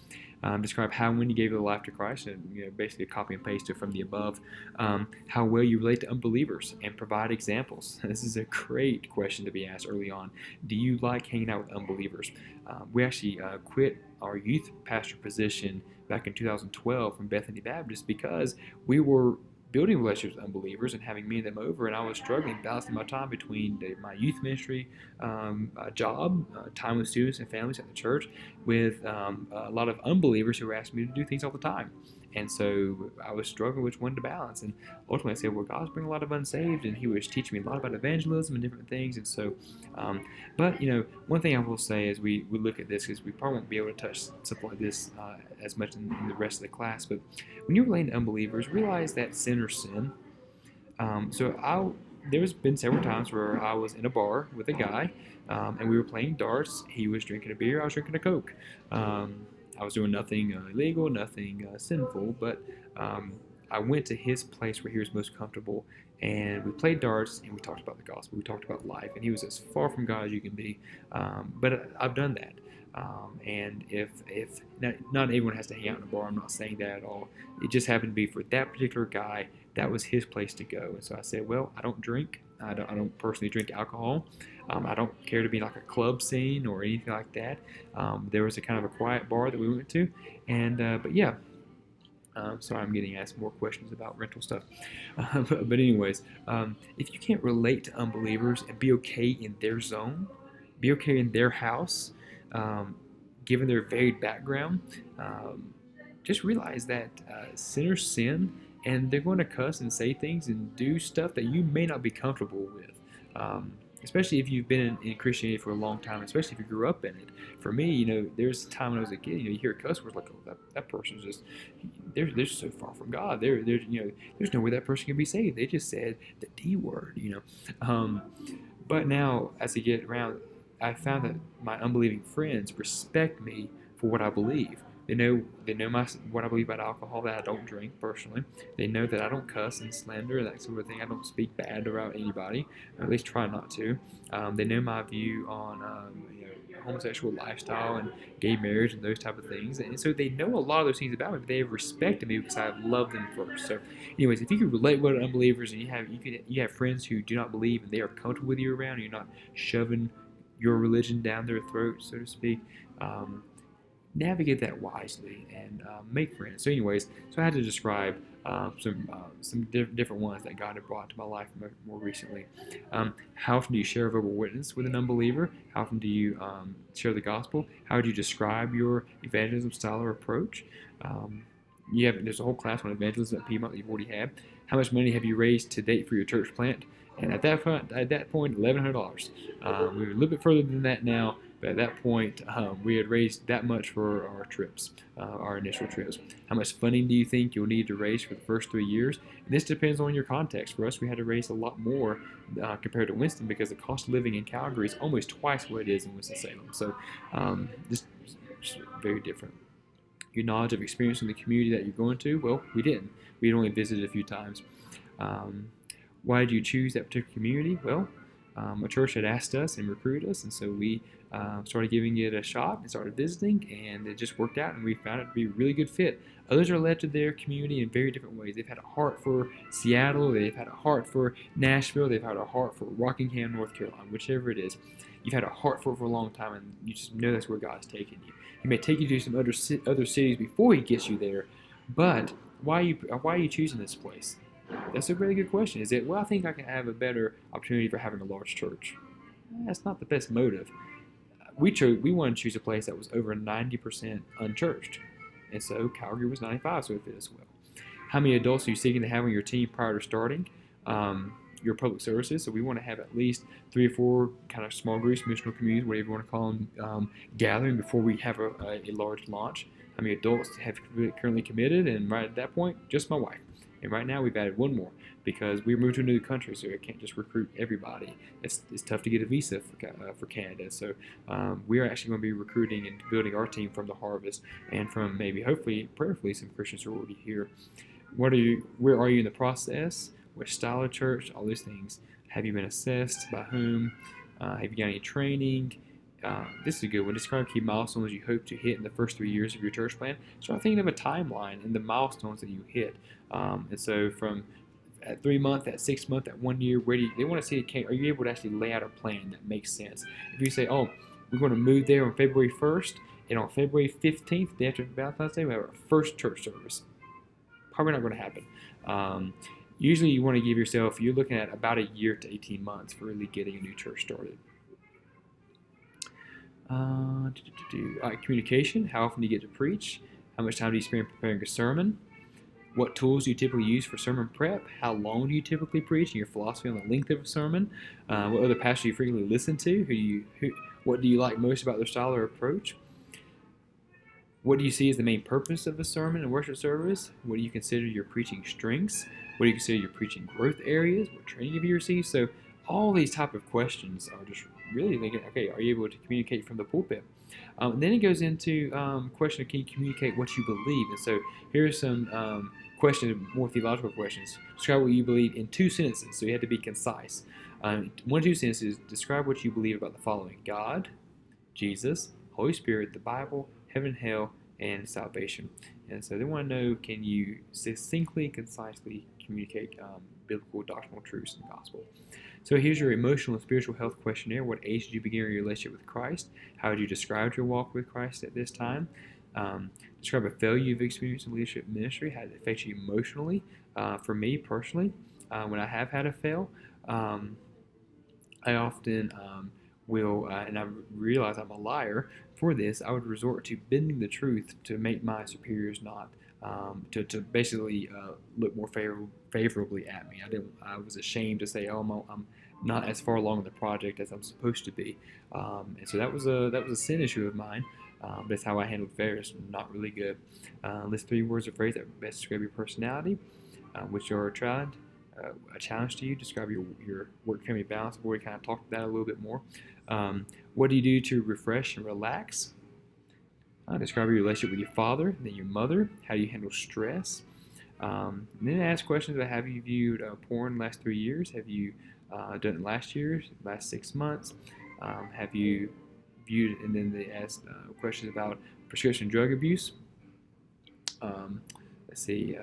Describe how and when you gave your life to Christ, and basically copy and paste it from the above. How well you relate to unbelievers, and provide examples. This is a great question to be asked early on. Do you like hanging out with unbelievers? We actually quit our youth pastor position back in 2012 from Bethany Baptist because we were building relationships with unbelievers and having me and them over, and I was struggling balancing my time between my youth ministry job, time with students and families at the church, with a lot of unbelievers who were asking me to do things all the time. And so I was struggling which one to balance. And ultimately I said, well, God's bringing a lot of unsaved, and He was teaching me a lot about evangelism and different things. And so, but one thing I will say as we look at this is we probably won't be able to touch something like this as much in the rest of the class. But when you're relating to unbelievers, realize that sinners sin. There's been several times where I was in a bar with a guy, and we were playing darts. He was drinking a beer. I was drinking a Coke. I was doing nothing illegal, nothing sinful, but I went to his place where he was most comfortable, and we played darts, and we talked about the gospel. We talked about life, and he was as far from God as you can be. But I've done that. And if not everyone has to hang out in a bar, I'm not saying that at all. It just happened to be for that particular guy, that was his place to go. And so I said, well, I don't drink. I don't personally drink alcohol. I don't care to be like a club scene or anything like that. There was a kind of a quiet bar that we went to, and but yeah. Sorry, I'm getting asked more questions about rental stuff. But anyways, if you can't relate to unbelievers and be okay in their zone, be okay in their house, given their varied background, just realize that sinners sin, and they're going to cuss and say things and do stuff that you may not be comfortable with. Especially if you've been in Christianity for a long time, especially if you grew up in it. For me, there's a time when I was a kid, you hear cuss words like, oh, that person's just, they're so far from God. There's no way that person can be saved. They just said the D word. But now, as I get around, I found that my unbelieving friends respect me for what I believe. They know what I believe about alcohol, that I don't drink personally. They know that I don't cuss and slander, that sort of thing. I don't speak bad about anybody, or at least try not to. They know my view on homosexual lifestyle and gay marriage and those type of things, and so they know a lot of those things about me. But they have respected me because I have loved them first. So, anyways, if you can relate well to unbelievers and you have friends who do not believe and they are comfortable with you around, and you're not shoving your religion down their throat, so to speak. Navigate that wisely and make friends. So, anyways, so I had to describe some different ones that God had brought to my life more recently. How often do you share a verbal witness with an unbeliever? How often do you share the gospel? How would you describe your evangelism style or approach? There's a whole class on evangelism at Piedmont that you've already had. How much money have you raised to date for your church plant? And at that point, $1,100. We were a little bit further than that now, but at that point, we had raised that much for our trips, our initial trips. How much funding do you think you'll need to raise for the first 3 years? And this depends on your context. For us, we had to raise a lot more compared to Winston because the cost of living in Calgary is almost twice what it is in Winston-Salem. So just very different. Your knowledge of experience in the community that you're going to? Well, we didn't. We had only visited a few times. Why did you choose that particular community? Well, a church had asked us and recruited us, and so we started giving it a shot and started visiting, and it just worked out, and we found it to be a really good fit. Others are led to their community in very different ways. They've had a heart for Seattle, they've had a heart for Nashville, they've had a heart for Rockingham, North Carolina, whichever it is. You've had a heart for it for a long time, and you just know that's where God's taking you. He may take you to some other cities before He gets you there, but why are you choosing this place? That's a really good question. Is it, well, I think I can have a better opportunity for having a large church? That's not the best motive. We wanted to choose a place that was over 90% unchurched. And so Calgary was 95, so it fit us well. How many adults are you seeking to have on your team prior to starting your public services? So we want to have at least 3 or 4 kind of small groups, missional communities, whatever you want to call them, gathering before we have a large launch. How many adults have currently committed? And right at that point, just my wife. And right now we've added one more because we moved to a new country, so I can't just recruit everybody. It's tough to get a visa for Canada. So we are actually going to be recruiting and building our team from the harvest and from maybe, hopefully, prayerfully, some Christians who are already here. Where are you in the process? What style of church? All these things. Have you been assessed? By whom? Have you got any training? This is a good one. Describe key milestones you hope to hit in the first 3 years of your church plan. Start thinking of a timeline and the milestones that you hit. And so from at 3 month, at 6 month, at 1 year, they want to see are you able to actually lay out a plan that makes sense? If you say, oh, we're going to move there on February 1st, and on February 15th, the day after Valentine's Day, we have our first church service. Probably not going to happen. Usually you want to give yourself, you're looking at about a year to 18 months for really getting a new church started. Communication. How often do you get to preach? How much time do you spend preparing a sermon? What tools do you typically use for sermon prep? How long do you typically preach? And your philosophy on the length of a sermon? What other pastors do you frequently listen to? What do you like most about their style or approach? What do you see as the main purpose of a sermon and worship service? What do you consider your preaching strengths? What do you consider your preaching growth areas? What training have you received? So all these type of questions are just really thinking, okay, are you able to communicate from the pulpit? And then it goes into question of, can you communicate what you believe? And so here's some questions, more theological questions. Describe what you believe in 2 sentences. So you have to be concise. 1 or 2 sentences, describe what you believe about the following: God, Jesus, Holy Spirit, the Bible, heaven, hell, and salvation. And so they want to know, can you succinctly, concisely communicate biblical doctrinal truths in the gospel? So here's your emotional and spiritual health questionnaire. What age did you begin your relationship with Christ? How would you describe your walk with Christ at this time? Describe a failure you've experienced in leadership ministry. How did it affect you emotionally? For me personally, when I have had a fail, I often will, and I realize I'm a liar for this, I would resort to bending the truth to make my superiors not, to basically look more favorably at me. I was ashamed to say, oh, I'm not as far along in the project as I'm supposed to be. And so that was a sin issue of mine. But it's how I handled failures. Not really good. List 3 words or phrases that best describe your personality, which are a challenge to you. Describe your work-family balance. I've already kind of talked about that a little bit more. What do you do to refresh and relax? Describe your relationship with your father, then your mother. How do you handle stress? And then ask questions about, have you viewed porn the last 3 years? Have you done it last year, last 6 months? Have you viewed, and then they ask questions about prescription drug abuse. Um, let's see,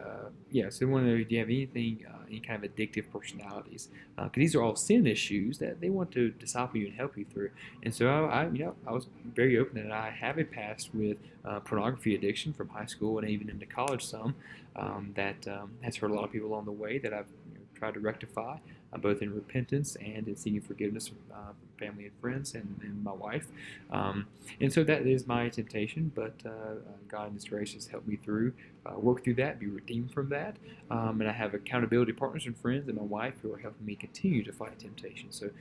yeah, so they want to know, do you have anything, any kind of addictive personalities? Because these are all sin issues that they want to disciple you and help you through. And so I was very open that I have a past with pornography addiction from high school and even into college some, that has hurt a lot of people along the way that I've tried to rectify, both in repentance and in seeking forgiveness from family and friends and my wife. And so that is my temptation, but God in His grace has helped me through, work through that, be redeemed from that. And I have accountability partners and friends and my wife who are helping me continue to fight temptation. So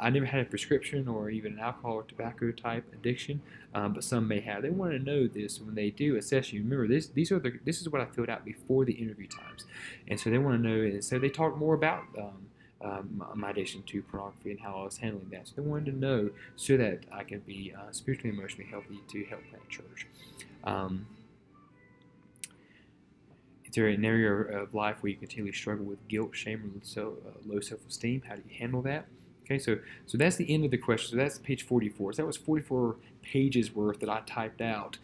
I never had a prescription or even an alcohol or tobacco type addiction, but some may have. They want to know this when they do assess you. Remember, this is what I filled out before the interview times, and so they want to know. And so they talk more about my addiction to pornography and how I was handling that. So they wanted to know so that I can be spiritually, emotionally healthy to help plant church. Is there an area of life where you continually struggle with guilt, shame, or low self-esteem? How do you handle that? Okay, so that's the end of the question. So that's page 44. So that was 44 pages worth that I typed out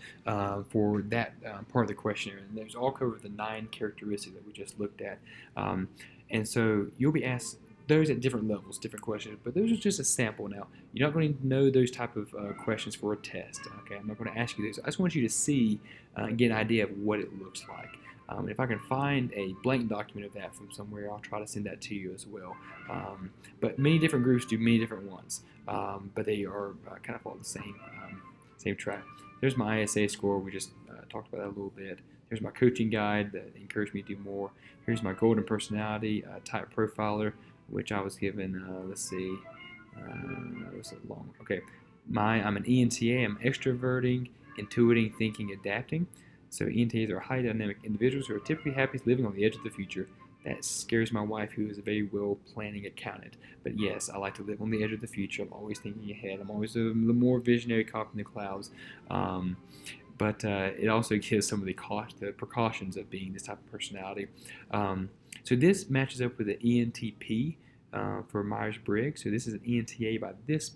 for that part of the questionnaire. And there's all covered the 9 characteristics that we just looked at. And so you'll be asked those at different levels, different questions, but those are just a sample now. You're not going to know those type of questions for a test. Okay, I'm not going to ask you those. I just want you to see and get an idea of what it looks like. If I can find a blank document of that from somewhere, I'll try to send that to you as well. But many different groups do many different ones, but they are kind of follow the same track. There's my ISA score. We just talked about that a little bit. Here's my coaching guide that encouraged me to do more. Here's my golden personality type profiler, which I was given. Let's see, it was a long. Okay, I'm an ENTA. I'm extroverting, intuiting, thinking, adapting. So ENTs are highly dynamic individuals who are typically happiest living on the edge of the future. That scares my wife, who is a very well planning accountant. But yes, I like to live on the edge of the future. I'm always thinking ahead. I'm always the more visionary cop in the clouds. But it also gives some of the precautions of being this type of personality. So this matches up with the ENTP for Myers-Briggs. So this is an ENTA by this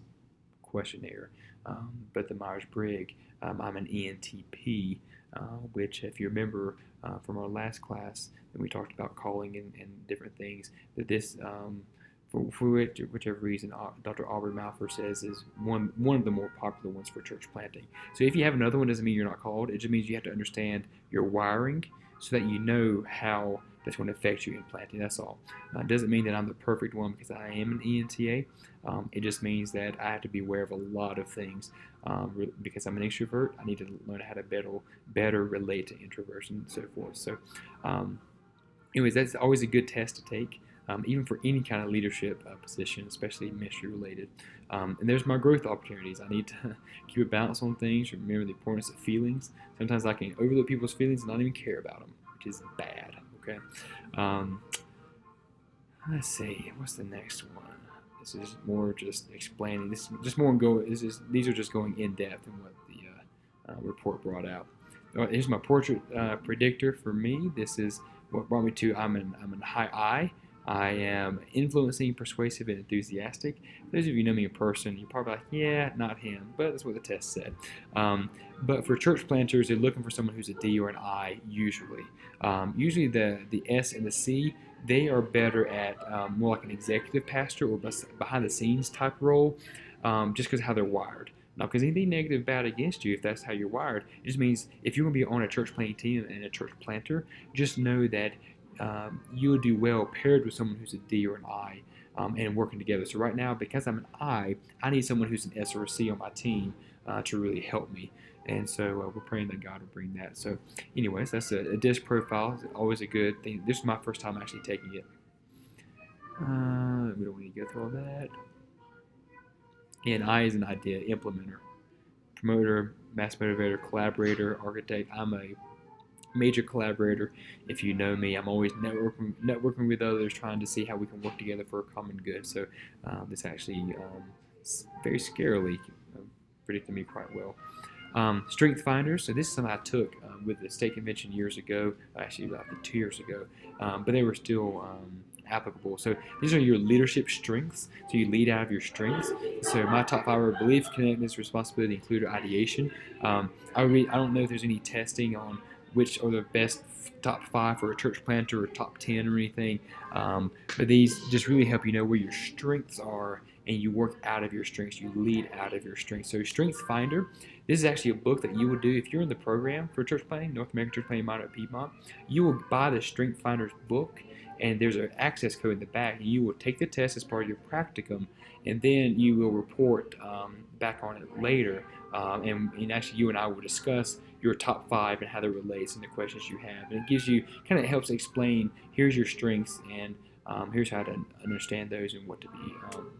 questionnaire, but the Myers-Briggs, I'm an ENTP, which, if you remember from our last class, and we talked about calling and different things, that this, for whichever reason, Dr. Aubrey Malfour says is one of the more popular ones for church planting. So if you have another one, doesn't mean you're not called. It just means you have to understand your wiring so that you know how that's going to affect you in planting. That's all. It doesn't mean that I'm the perfect one because I am an ENTA. It just means that I have to be aware of a lot of things. Because I'm an extrovert, I need to learn how to better relate to introverts and so forth. So, anyways, that's always a good test to take, even for any kind of leadership position, especially ministry related. And there's my growth opportunities. I need to keep a balance on things, remember the importance of feelings. Sometimes I can overlook people's feelings and not even care about them, which is bad. Okay. Let's see. What's the next one? This is more just explaining. This is just more these are just going in depth in what the report brought out. Here's my portrait predictor for me. This is what brought me to. I'm in high I. I am influencing, persuasive, and enthusiastic. Those of you who know me in person, you're probably like, yeah, not him, but that's what the test said. But for church planters, they're looking for someone who's a D or an I, usually. Usually the S and the C, they are better at more like an executive pastor or behind the scenes type role, just because of how they're wired. Not because anything negative bad against you, if that's how you're wired. It just means if you're going to be on a church planting team and a church planter, just know that you'll do well paired with someone who's a D or an I, and working together. So right now, because I'm an I need someone who's an S or a C on my team to really help me. And so we're praying that God will bring that. So anyways, that's a disc profile. It's always a good thing. This is my first time actually taking it. We don't need to go through all that. And I is an idea implementer, promoter, mass motivator, collaborator, architect. I'm a major collaborator. If you know me, I'm always networking with others, trying to see how we can work together for a common good. So this actually very scarily predicted me quite well. Strength Finders. So this is something I took with the state convention years ago, actually about 2 years ago, but they were still applicable. So these are your leadership strengths. So you lead out of your strengths. So my top five are belief, connectedness, responsibility, included ideation. I don't know if there's any testing on which are the best top five for a church planter or top 10 or anything, but these just really help you know where your strengths are, and you work out of your strengths. You lead out of your strengths. So Strength Finder, this is actually a book that you will do if you're in the program for church planting, North American Church Planting Minor at Piedmont. You will buy the Strength Finder's book, and there's an access code in the back. You will take the test as part of your practicum, and then you will report back on it later. And actually, you and I will discuss your top five and how that relates and the questions you have. And it gives you, kind of helps explain, here's your strengths, and here's how to understand those and what to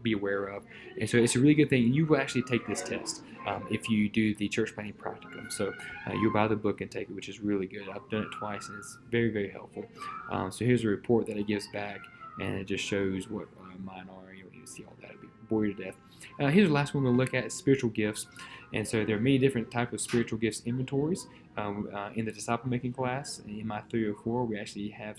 be aware of. And so it's a really good thing. You will actually take this test if you do the church planting practicum. So you'll buy the book and take it, which is really good. I've done it twice, and it's very, very helpful. So here's a report that it gives back, and it just shows what mine are. You don't need to see all that. It'll bore you to death. Here's the last one we'll look at, is spiritual gifts. And so there are many different types of spiritual gifts inventories. In the disciple making class in my 304, we actually have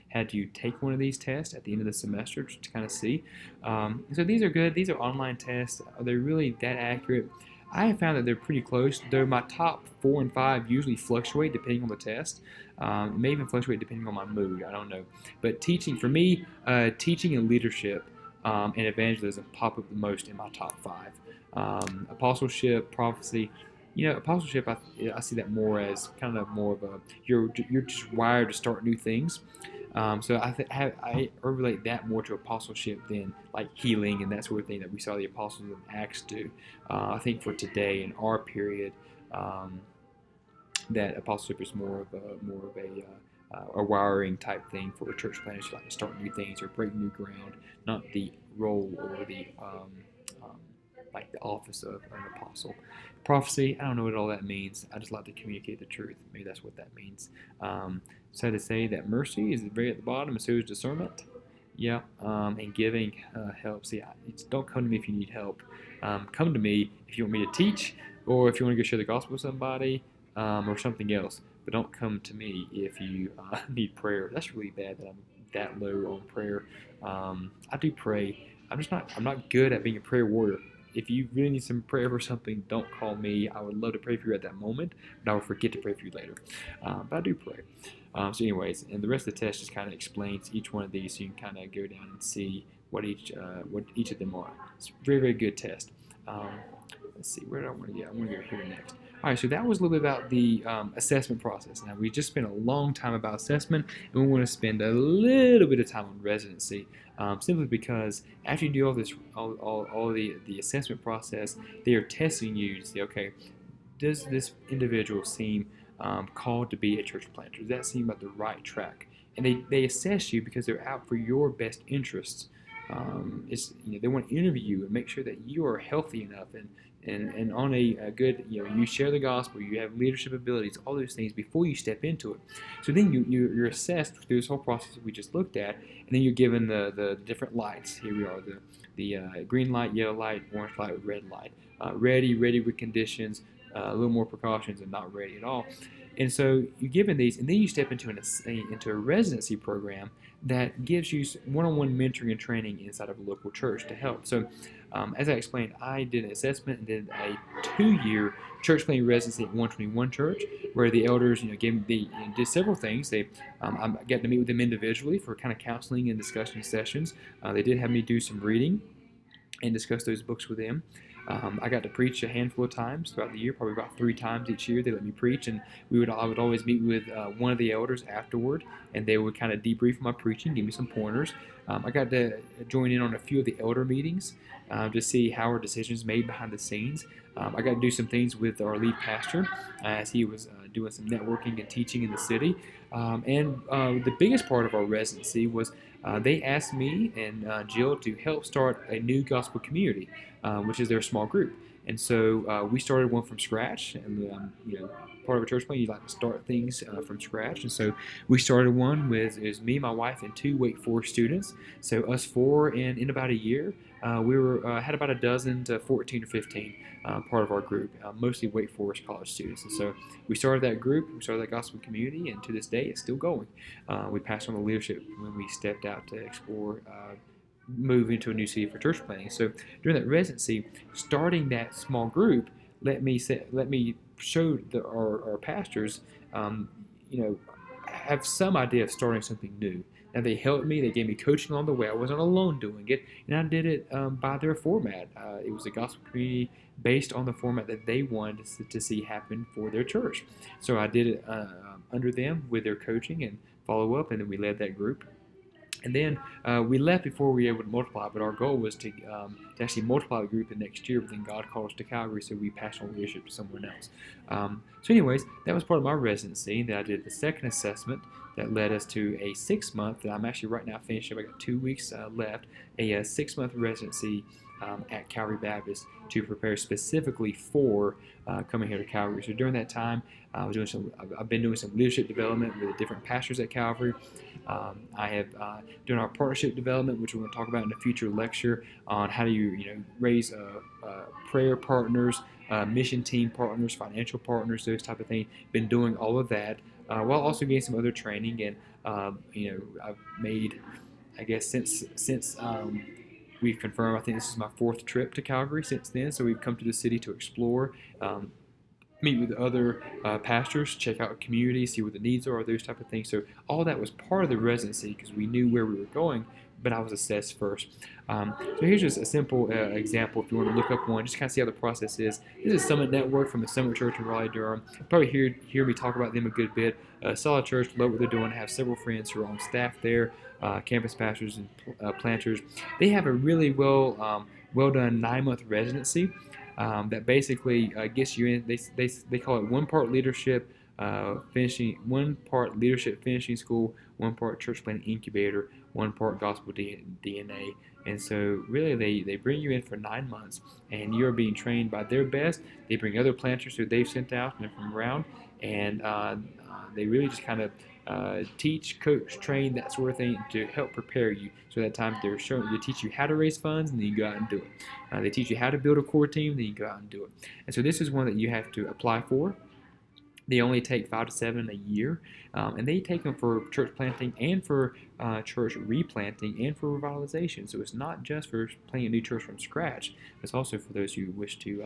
had you take one of these tests at the end of the semester to kind of see. So these are good. These are online tests. Are they really that accurate? I have found that they're pretty close, though my top 4 and 5 usually fluctuate depending on the test. It may even fluctuate depending on my mood. I don't know. But teaching, for me, teaching and leadership and evangelism pop up the most in my top 5. Apostleship, prophecy. Apostleship, I see that more as kind of more of a, you're just wired to start new things. So I relate that more to apostleship than like healing and that sort of thing that we saw the apostles in Acts do. I think for today in our period, that apostleship is more of a wiring type thing for church planners to like to start new things or break new ground, not the role or the like the office of an apostle. Prophecy, I don't know what all that means. I just like to communicate the truth. Maybe that's what that means. So to say that mercy is very at the bottom, and so is discernment. Yeah, and giving helps. Yeah, don't come to me if you need help. Come to me if you want me to teach, or if you want to go share the gospel with somebody, or something else. But don't come to me if you need prayer. That's really bad that I'm that low on prayer. I do pray. I'm not good at being a prayer warrior. If you really need some prayer for something, don't call me. I would love to pray for you at that moment, but I will forget to pray for you later. But I do pray. So anyways, and the rest of the test just kind of explains each one of these, so you can kind of go down and see what each of them are. It's a very, very good test. Let's see, where do I want to get? I want to go here next. All right, so that was a little bit about the assessment process. Now, we just spent a long time about assessment, and we want to spend a little bit of time on residency, simply because after you do all the assessment process, they are testing you to see, okay, does this individual seem called to be a church planter? Does that seem like the right track? And they assess you because they're out for your best interests. They want to interview you and make sure that you are healthy enough and on a good, you share the gospel, you have leadership abilities, all those things before you step into it. So then you're assessed through this whole process that we just looked at, and then you're given the different lights. Here we are, the green light, yellow light, orange light, red light. Ready with conditions, a little more precautions, and not ready at all. And so you're given these, and then you step into a residency program that gives you one-on-one mentoring and training inside of a local church to help. So as I explained, I did an assessment and did a 2-year church planting residency at 121 Church, where the elders did several things. I got to meet with them individually for kind of counseling and discussion sessions. They did have me do some reading and discuss those books with them. I got to preach a handful of times throughout the year, probably about 3 times each year. They let me preach, and I would always meet with one of the elders afterward, and they would kind of debrief my preaching, give me some pointers. I got to join in on a few of the elder meetings to see how our decisions made behind the scenes. I got to do some things with our lead pastor as he was doing some networking and teaching in the city. And the biggest part of our residency was they asked me and Jill to help start a new gospel community, which is their small group. And so we started one from scratch. And part of a church plan, you like to start things from scratch. And so we started one with is me, my wife, and two Wake Forest students. So us four, and in about a year, we were had about a dozen to 14 or 15 part of our group, mostly Wake Forest college students. And so we started that group, we started that gospel community, and to this day, it's still going. We passed on the leadership when we stepped out to explore. Move into a new city for church planting. So during that residency, starting that small group let me show our pastors, um, you know, have some idea of starting something new. Now they helped me. They gave me coaching along the way. I wasn't alone doing it, and I did it by their format. It was a gospel community based on the format that they wanted to see happen for their church. So I did it under them with their coaching and follow up, and then we led that group. And then we left before we were able to multiply, but our goal was to actually multiply the group the next year. But then God called us to Calgary, so we passed on leadership to someone else. So, anyways, that was part of my residency. Then I did the second assessment that led us to a 6 month that I'm actually right now finishing up. I got 2 weeks left, a 6 month residency at Calvary Baptist to prepare specifically for coming here to Calgary. So during that time, I've been doing some leadership development with the different pastors at Calvary. I have done our partnership development, which we're going to talk about in a future lecture on how do you raise prayer partners, mission team partners, financial partners, those type of things. Been doing all of that while also getting some other training. And I've made, I guess, since we've confirmed, I think this is my fourth trip to Calgary since then. So we've come to the city to explore. Meet with other pastors, check out community, see what the needs are, those type of things. So all that was part of the residency because we knew where we were going, but I was assessed first. So here's just a simple example if you want to look up one, just kind of see how the process is. This is Summit Network from the Summit Church in Raleigh, Durham. You probably hear me talk about them a good bit. Solid church, love what they're doing. I have several friends who are on staff there, campus pastors and planters. They have a really well done 9 month residency that basically gets you in. They call it one part leadership finishing school, one part church planting incubator, one part gospel DNA. And so really they bring you in for 9 months, and you're being trained by their best. They bring other planters who they've sent out and from around, and they really just kind of teach, coach, train, that sort of thing to help prepare you. So that time they teach you how to raise funds, and then you go out and do it. They teach you how to build a core team, then you go out and do it. And so this is one that you have to apply for. They only take 5 to 7 a year, and they take them for church planting and for church replanting and for revitalization. So it's not just for planting a new church from scratch. It's also for those who wish to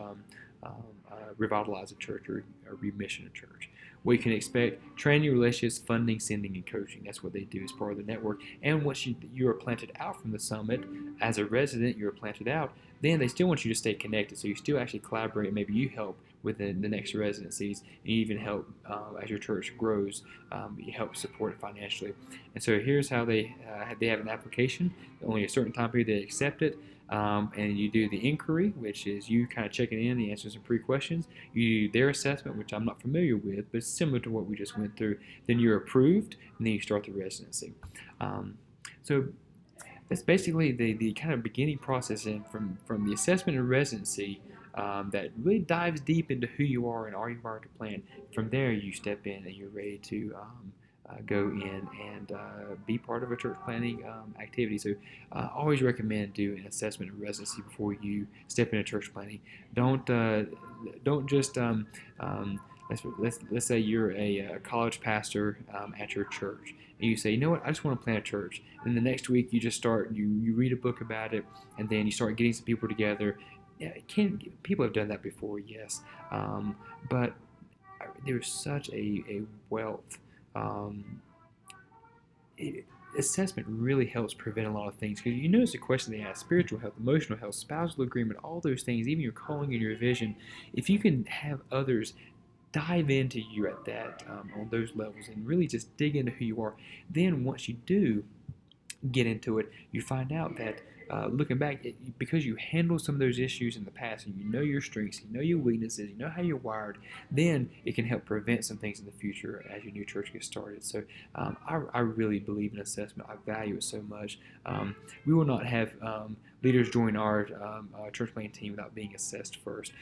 revitalize a church or remission a church. What you can expect: training, relationships, funding, sending, and coaching. That's what they do as part of the network. And once you are planted out from the summit as a resident, you are planted out. Then they still want you to stay connected, so you still actually collaborate. Maybe you help with the next residencies, and you even help as your church grows. You help support it financially. And so here's how they have an application. Only a certain time period they accept it. And you do the inquiry, which is you kind of checking in, the answers and pre-questions. You do their assessment, which I'm not familiar with, but it's similar to what we just went through. Then you're approved, and then you start the residency. So that's basically the kind of beginning process, and from the assessment and residency that really dives deep into who you are and are you wired to plan. From there, you step in and you're ready to go in and be part of a church planting activity. So I always recommend do an assessment and residency before you step into church planting. Don't just let's say you're a college pastor at your church, and you say, you know what, I just want to plant a church. And the next week you just start, you read a book about it, and then you start getting some people together. Yeah, people have done that before, yes, but there's such a wealth. Um, Assessment really helps prevent a lot of things, because you notice the question they ask: spiritual health, emotional health, spousal agreement, all those things, even your calling and your vision. If you can have others dive into you at that on those levels and really just dig into who you are, then once you do get into it, you find out that looking back, because you handled some of those issues in the past, and you know your strengths, you know your weaknesses, you know how you're wired, then it can help prevent some things in the future as your new church gets started. So I really believe in assessment. I value it so much. We will not have leaders join our church planting team without being assessed first.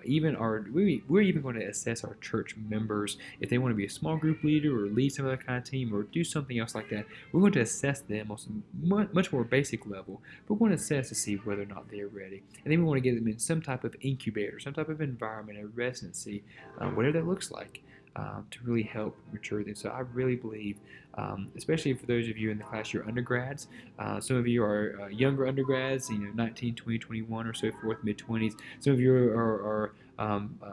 Even we're even going to assess our church members if they want to be a small group leader or lead some other kind of team or do something else like that. We're going to assess them on some much more basic level, but we're going to assess to see whether or not they're ready. And then we want to get them in some type of incubator, some type of environment, a residency, whatever that looks like. To really help mature them. So I really believe, especially for those of you in the class, you're undergrads. Some of you are younger undergrads, 19, 20, 21 or so forth, mid-20s. Some of you are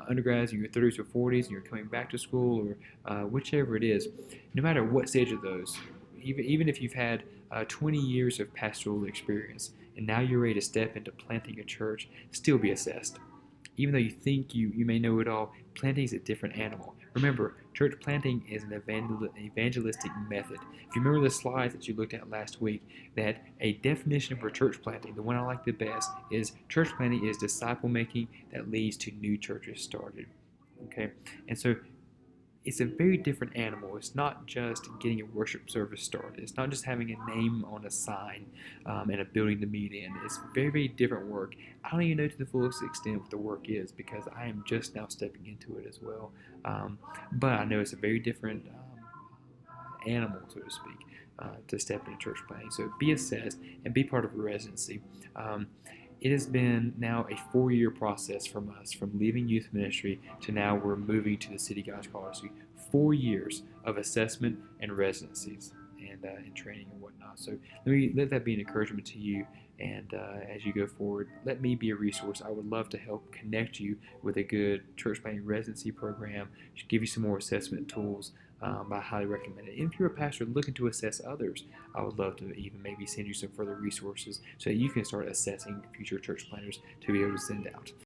undergrads in your 30s or 40s and you're coming back to school or whichever it is. No matter what stage of those, even if you've had 20 years of pastoral experience and now you're ready to step into planting a church, still be assessed. Even though you think you may know it all, planting is a different animal. Remember, church planting is an evangelistic method. If you remember the slides that you looked at last week, that a definition for church planting, the one I like the best, is church planting is disciple making that leads to new churches started. Okay, and so it's a very different animal. It's not just getting a worship service started. It's not just having a name on a sign and a building to meet in. It's very, very different work. I don't even know to the fullest extent what the work is because I am just now stepping into it as well. But I know it's a very different animal, so to speak, to step into church planting. So be assessed and be part of a residency. It has been now a 4-year process from us, from leaving youth ministry to now we're moving to the City God's Called Us to. 4 years of assessment and residencies and training and whatnot. So let that be an encouragement to you. And as you go forward, let me be a resource. I would love to help connect you with a good church planting residency program, give you some more assessment tools. I highly recommend it. And if you're a pastor looking to assess others, I would love to even maybe send you some further resources so that you can start assessing future church planters to be able to send out.